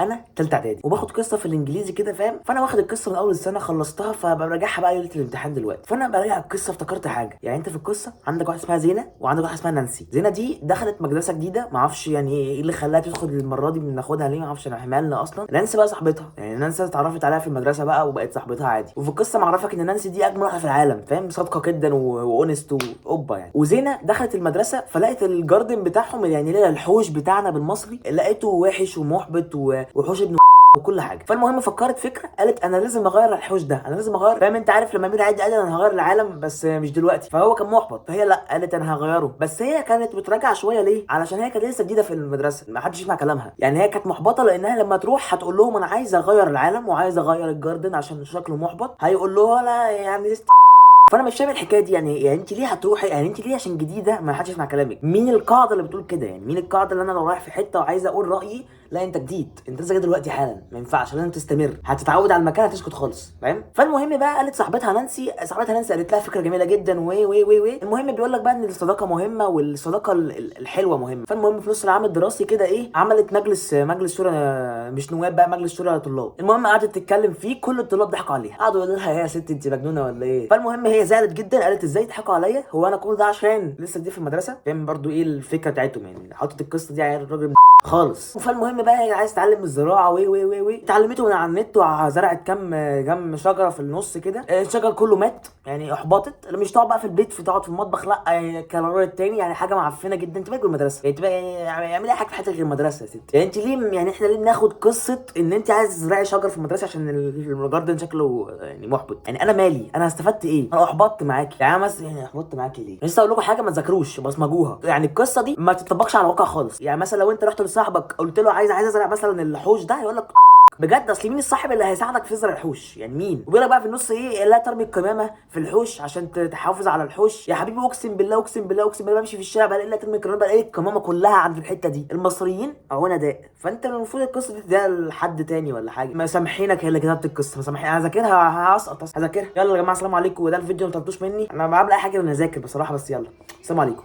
انا تالتة اعدادي وباخد قصه في الانجليزي كده فاهم، فانا واخد القصه من اول السنه خلصتها، فبراجعها بقى ليله الامتحان دلوقتي. فانا براجع القصه افتكرت حاجه. يعني انت في القصه عندك واحده اسمها زينه وعندك واحده اسمها نانسي. زينه دي دخلت مدرسه جديده، ما اعرفش يعني ايه اللي خلاها تدخل المره دي، بناخدها ليه ما اعرفش، انا حمالنا اصلا. نانسي بقى صاحبتها، يعني نانسي اتعرفت عليها في المدرسه بقى وبقت صاحبتها عادي. وفي القصه معرفك ان نانسي دي اجمل واحده في العالم فاهم، صادقه جدا واونست واوبا يعني. وزينه دخلت المدرسه فلقت الجاردن بتاعهم، يعني الحوش بتاعنا بالمصري، لقيته وحش ومحبط وحوش ابن وكل حاجه. فالمهم فكرت فكره، قالت انا لازم اغير الحوش ده، انا لازم اغير فاهم. انت عارف لما مين عادي قال انا هغير العالم بس مش دلوقتي، فهو كان محبط، فهي لا قالت انا هغيره. بس هي كانت بتراجع شويه ليه؟ علشان هي كانت لسه جديده في المدرسه، ما حدش يسمع كلامها. يعني هي كانت محبطه لانها لما تروح هتقول لهم انا عايزه اغير العالم وعايزه اغير الجاردن عشان شكله محبط، هيقول لها لا يعني فانا مش فاهم الحكايه دي. يعني انت ليه هتروحي؟ يعني انت ليه عشان جديده ما حدش يسمع كلامك؟ مين القاعده اللي بتقول كده؟ يعني مين القاعده اللي انا لو رايح في حته وعايز اقول رايي، لا انت جديد، انت لسه جاي دلوقتي حالا، ما ينفعش، لازم تستمر، هتتعود على المكان هتسكت خالص فاهم. فالمهم بقى قالت صاحبتها نانسي قالت لها فكره جميله جدا و المهم بيقول لك بقى ان الصداقه مهمه والصداقه الحلوه مهمه. فالمهم في نص العام الدراسي كده ايه، عملت مجلس شورى، مش نواب بقى، مجلس شورى طلاب. المهم قعدت تتكلم فيه، كل الطلاب ضحكوا عليها، قعدوا يقولوا لها يا ست انت مجنونه ولا ايه. فالمهم هي زعلت جدا، قالت ازاي تضحكوا عليا، هو انا كل ده عشان لسه جديد في المدرسه فاهم. برضو ايه الفكره بتاعتهم، يعني حاطط القصه دي على الراجل خالص. فالمهم بقى هي عايز تتعلم الزراعه و اتعلمته من على النت وزرعت كام شجره في النص كده. الشجر كله مات يعني احبطت، مش تقعد بقى في البيت تقعد في المطبخ، لا يعني قرار التاني يعني حاجه معفنه جدا. انت مالك بالمدرسه؟ يعني تبقى يعني اعملي حاجه في حياتك غير المدرسه يا ستي. يعني انت ليه، يعني احنا ليه بناخد قصه ان انت عايز تزرعي شجر في المدرسه عشان الجاردن شكله يعني محبط؟ يعني انا مالي، انا استفدت ايه؟ انا احبطت معاكي يعني، انا مثلا يعني احبطت معاكي ليه؟ لسه اقول لكم حاجه، ما تذاكروش بصمجوها. يعني القصه دي ما تطبقش على الواقع خالص. يعني مثلا لو انت رحت لصاحبك قلت له عايز ازرع مثلا الحوش ده، هيقول لك بجد اصل مين الصاحب اللي هيساعدك في زرع الحوش؟ يعني مين؟ وبيقول لك بقى في النص ايه، لا ترمي القمامه في الحوش عشان تحافظ على الحوش. يا حبيبي اقسم بالله اقسم بالله اقسم بالله بمشي في الشارع بلاقي لا ترمي القمامه، بلاقي القمامه كلها عند الحته دي. المصريين عونه داء. فانت المفروض القصه دي تديها لحد تاني ولا حاجه. ما سامحينك هي اللي كتبت القصه، ما سامحين، انا هذاكرها، هسقط هذاكرها. يلا يا جماعه السلام عليكم، وده الفيديو ما طلبتوش مني، انا بعمل اي حاجه وانا اذاكر بصراحه، بس يلا السلام عليكم.